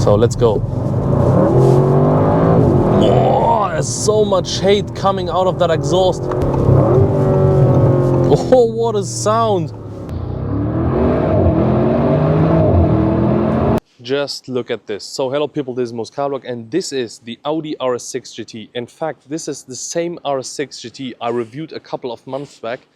So let's go. Oh, there's so much hate coming out of that exhaust. Oh, what a sound. Just look at this. So hello people, this is Moscarblog and this is the Audi RS6 GT. In fact, this is the same RS6 GT I reviewed a couple of months back,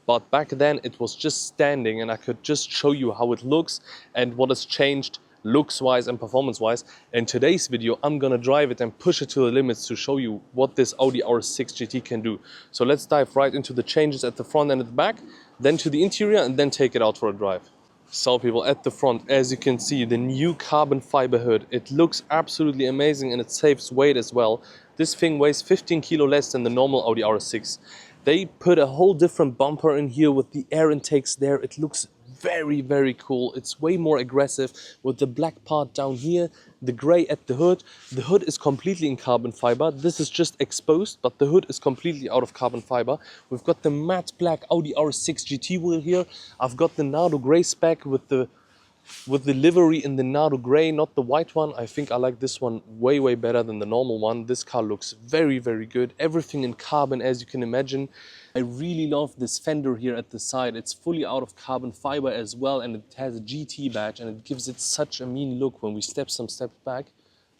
but back then it was just standing and I could just show you how it looks and what has changed looks wise and performance wise. In today's video I'm gonna drive it and push it to the limits to show you what this Audi RS6 GT can do. So let's dive right into the changes at the front and at the back, then to the interior and then take it out for a drive. So people, at the front, as you can see, the new carbon fiber hood, it looks absolutely amazing and it saves weight as well. This thing weighs 15 kilo less than the normal Audi RS6. They put a whole different bumper in here with the air intakes there. It looks very cool. It's way more aggressive with the black part down here, the gray at the hood. The hood is completely in carbon fiber. This is just exposed, but the hood is completely out of carbon fiber. We've got the matte black Audi RS6 GT wheel here. I've got the Nardo gray spec with the livery in the Nardo gray, not the white one. I think I like this one way better than the normal one. This car looks very good. Everything in carbon, as you can imagine. I really love this fender here at the side. It's fully out of carbon fiber as well, and it has a GT badge and it gives it such a mean look when we step some steps back.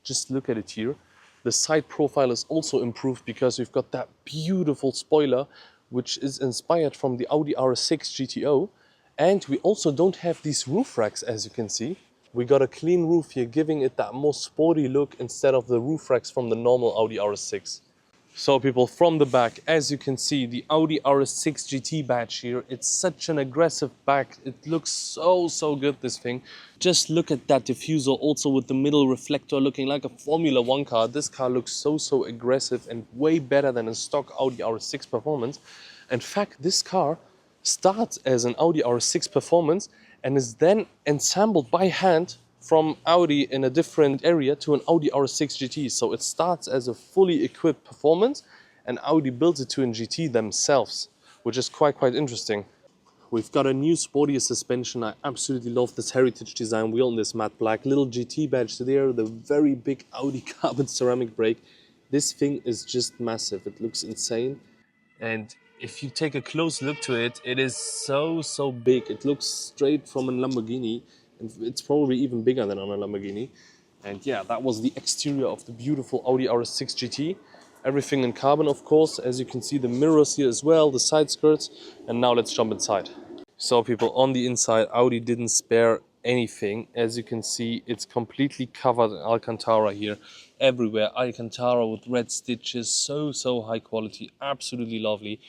Just look at it here. The side profile is also improved because we've got that beautiful spoiler which is inspired from the Audi RS6 GTO. And we also don't have these roof racks, as you can see. We got a clean roof here, giving it that more sporty look instead of the roof racks from the normal Audi RS6. So people, from the back, as you can see, the Audi RS6 GT badge here, it's such an aggressive back. It looks so good, this thing. Just look at that diffuser, also with the middle reflector looking like a Formula 1 car. This car looks so aggressive and way better than a stock Audi RS6 Performance. In fact, this car starts as an Audi RS6 Performance and is then assembled by hand from Audi in a different area to an Audi RS6 GT. So it starts as a fully equipped Performance and Audi builds it to a GT themselves, which is quite interesting. We've got a new sportier suspension. I absolutely love this heritage design wheel in this matte black. Little GT badge there, the very big Audi carbon ceramic brake. This thing is just massive. It looks insane. And if you take a close look to it, it is so big. It looks straight from a Lamborghini, and it's probably even bigger than on a Lamborghini. And yeah, that was the exterior of the beautiful Audi RS6 GT. Everything in carbon, of course. As you can see, the mirrors here as well, the side skirts. And now let's jump inside. So people, on the inside, Audi didn't spare anything. As you can see, it's completely covered in Alcantara here. Everywhere, Alcantara with red stitches. So high quality, absolutely lovely.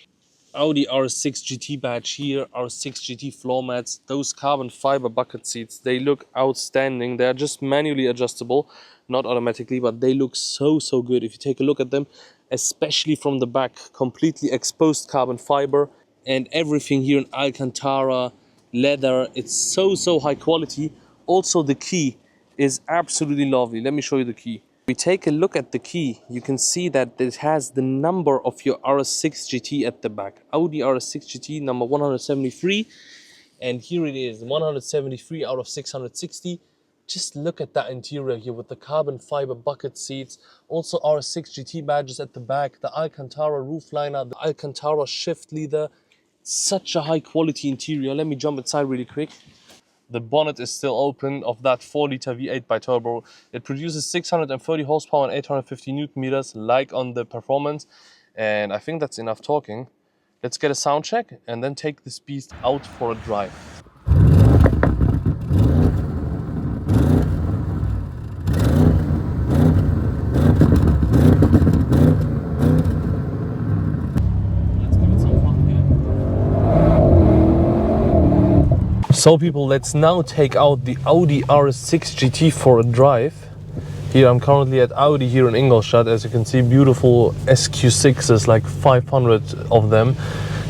Audi RS6 GT badge here, RS6 GT floor mats, those carbon fiber bucket seats, they look outstanding. They're just manually adjustable, not automatically, but they look so good. If you take a look at them, especially from the back, completely exposed carbon fiber and everything here in Alcantara, leather. It's so high quality. Also the key is absolutely lovely. Let me show you the key. If we take a look at the key, you can see that it has the number of your RS6 GT at the back. Audi RS6 GT number 173. And here it is, 173 out of 660. Just look at that interior here with the carbon fiber bucket seats. Also RS6 GT badges at the back. The Alcantara roof liner, the Alcantara shift leather. Such a high quality interior. Let me jump inside really quick. The bonnet is still open of that 4-liter V8 bi-turbo. It produces 630 horsepower and 850 Newton meters like on the Performance. And I think that's enough talking. Let's get a sound check and then take this beast out for a drive. So people, let's now take out the Audi RS6 GT for a drive. Here I'm currently at Audi here in Ingolstadt. As you can see, beautiful SQ6s, like 500 of them.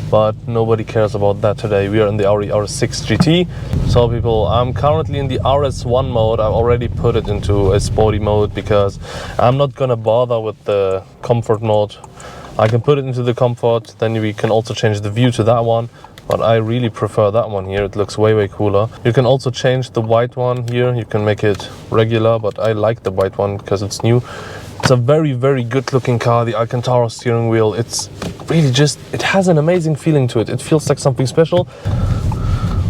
But nobody cares about that today. We are in the Audi RS6 GT. So people, I'm currently in the RS1 mode. I've already put it into a sporty mode because I'm not gonna bother with the comfort mode. I can put it into the comfort, then we can also change the view to that one. but I really prefer that one here. It looks way cooler. You can also change the white one here. You can make it regular, but I like the white one because it's new. It's a very good looking car. The Alcantara steering wheel, it's really just, it has an amazing feeling to it. It feels like something special.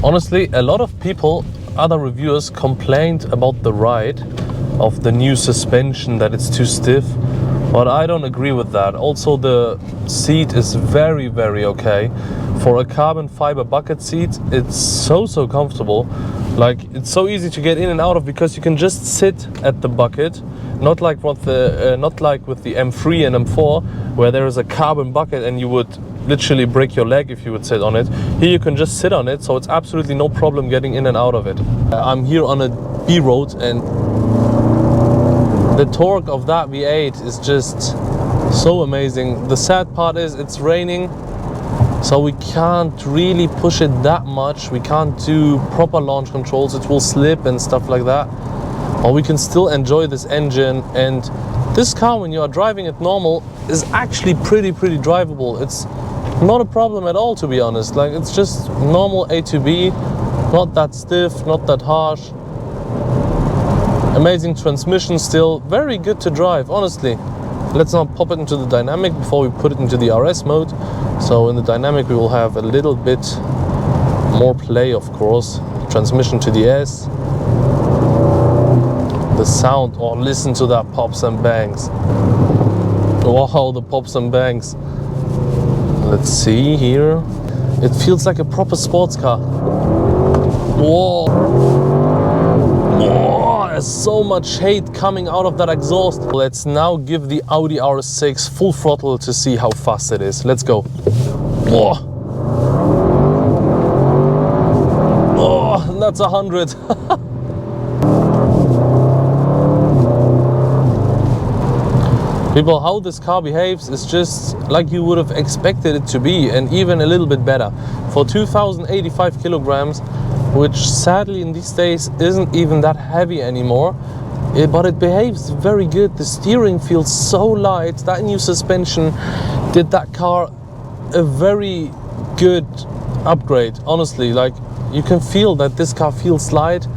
Honestly, a lot of people, other reviewers, complained about the ride of the new suspension, that it's too stiff, but I don't agree with that. Also, the seat is very okay. For a carbon fiber bucket seat, it's so comfortable. Like, it's so easy to get in and out of because you can just sit at the bucket, not like with the M3 and M4, where there is a carbon bucket and you would literally break your leg if you would sit on it. Here you can just sit on it, so it's absolutely no problem getting in and out of it. I'm here on a B road, and the torque of that V8 is just so amazing. The sad part is it's raining, so we can't really push it that much. We can't do proper launch controls. It will slip and stuff like that. But we can still enjoy this engine, and this car, when you are driving it normal, is actually pretty drivable. It's not a problem at all, to be honest. Like, it's just normal A to B, not that stiff, not that harsh. Amazing transmission still, very good to drive, honestly. Let's now pop it into the dynamic before we put it into the RS mode. So in the dynamic we will have a little bit more play, of course. Transmission to the S. The sound, oh, listen to that pops and bangs. Wow, the pops and bangs. Let's see here. It feels like a proper sports car. Whoa. Whoa, there's so much hate coming out of that exhaust. Let's now give the Audi RS6 full throttle to see how fast it is. Let's go. Whoa. Oh, that's 100. People, how this car behaves is just like you would have expected it to be, and even a little bit better. For 2085 kilograms, which sadly in these days isn't even that heavy anymore, but it behaves very good. The steering feels so light. That new suspension did that car a very good upgrade, honestly. Like, you can feel that this car feels light,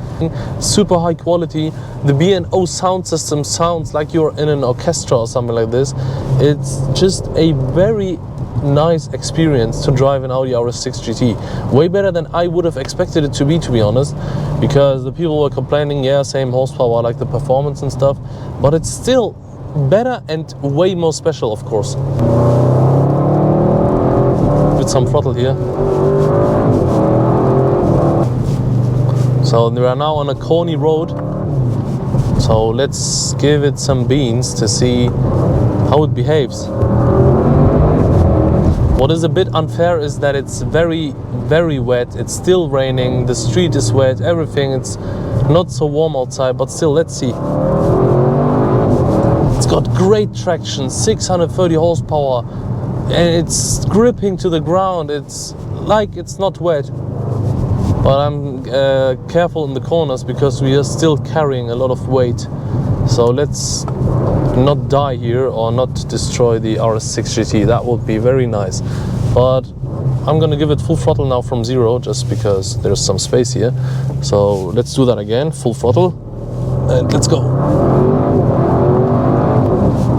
super high quality. The B&O sound system sounds like you're in an orchestra or something like this. It's just a very nice experience to drive an Audi RS6 GT. Way better than I would have expected it to be honest, because the people were complaining, yeah, same horsepower like the Performance and stuff, but it's still better and way more special, of course. With some throttle here. So we are now on a corny road, so let's give it some beans to see how it behaves. What is a bit unfair is that it's very wet. It's still raining, the street is wet, everything. It's not so warm outside, but still, let's see. It's got great traction, 630 horsepower, and it's gripping to the ground. It's like it's not wet. But I'm careful in the corners because we are still carrying a lot of weight. So let's not die here or not destroy the RS6 GT. That would be very nice. But I'm gonna give it full throttle now from 0, just because there's some space here. So let's do that again, full throttle, and let's go.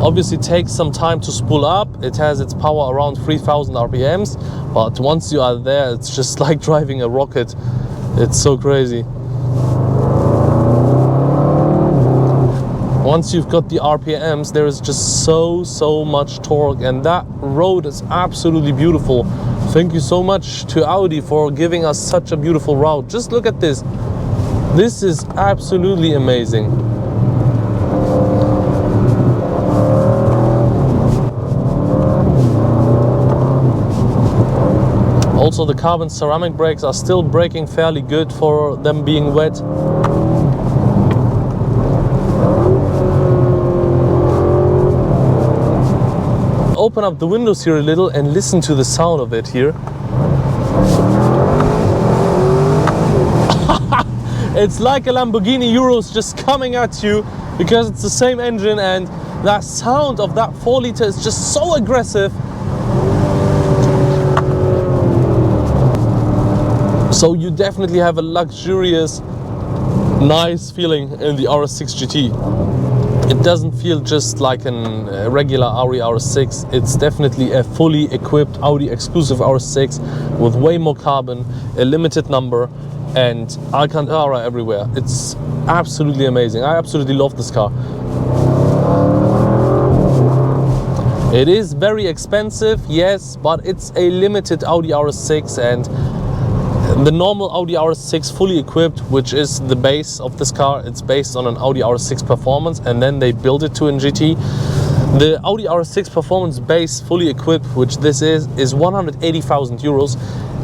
Obviously it takes some time to spool up. It has its power around 3000 RPMs, but once you are there, it's just like driving a rocket. It's so crazy. Once you've got the RPMs, there is just so much torque, and that road is absolutely beautiful. Thank you so much to Audi for giving us such a beautiful route. Just look at this. This is absolutely amazing. Also, the carbon ceramic brakes are still braking fairly good for them being wet. Open up the windows here a little and listen to the sound of it here. It's like a Lamborghini Urus just coming at you, because it's the same engine, and that sound of that 4-liter is just so aggressive. So you definitely have a luxurious, nice feeling in the RS6 GT. It doesn't feel just like a regular Audi RS6. It's definitely a fully equipped Audi exclusive RS6 with way more carbon, a limited number, and Alcantara everywhere. It's absolutely amazing. I absolutely love this car. It is very expensive, yes, but it's a limited Audi RS6, and the normal Audi RS6 fully equipped, which is the base of this car, it's based on an Audi RS6 Performance, and then they build it to a GT. The Audi RS6 Performance base fully equipped, which this is 180,000 euros,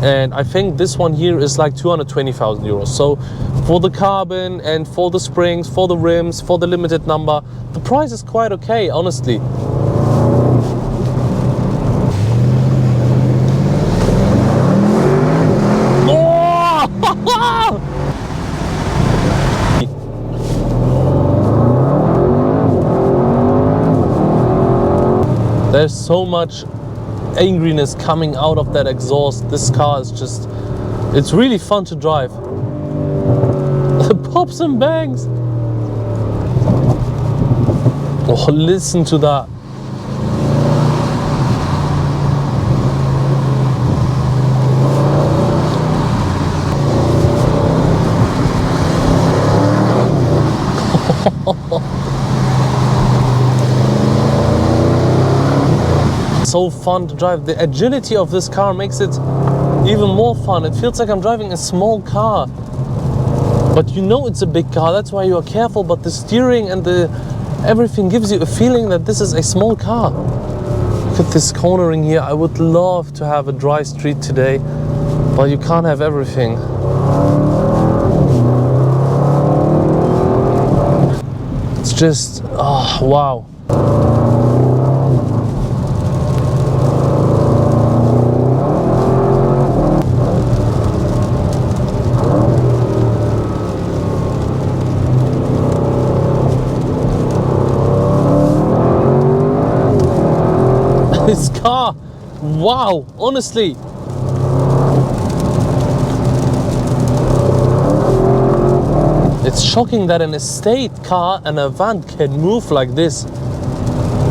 and I think this one here is like 220,000 euros. So for the carbon and for the springs, for the rims, for the limited number, the price is quite okay, honestly. There's so much angriness coming out of that exhaust. This car is just, it's really fun to drive. Pops and bangs. Oh, listen to that. So fun to drive. The agility of this car makes it even more fun. It feels like I'm driving a small car, but you know it's a big car, that's why you are careful, but the steering and everything gives you a feeling that this is a small car. Look at this cornering here. I would love to have a dry street today, but you can't have everything. It's just, oh wow. This car, wow, honestly. It's shocking that an estate car and a van can move like this.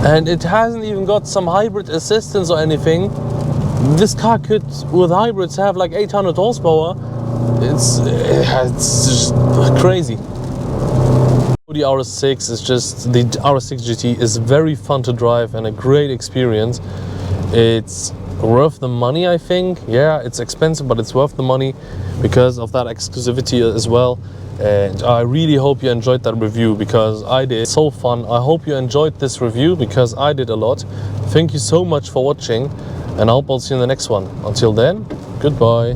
And it hasn't even got some hybrid assistance or anything. This car could, with hybrids, have like 800 horsepower. It's just crazy. The RS6 is just, the RS6 GT is very fun to drive and a great experience. It's worth the money, I think. Yeah, it's expensive, but it's worth the money because of that exclusivity as well. And I really hope you enjoyed that review, because I did. So fun. I hope you enjoyed this review, because I did a lot. Thank you so much for watching, and I hope I'll see you in the next one. Until then, goodbye.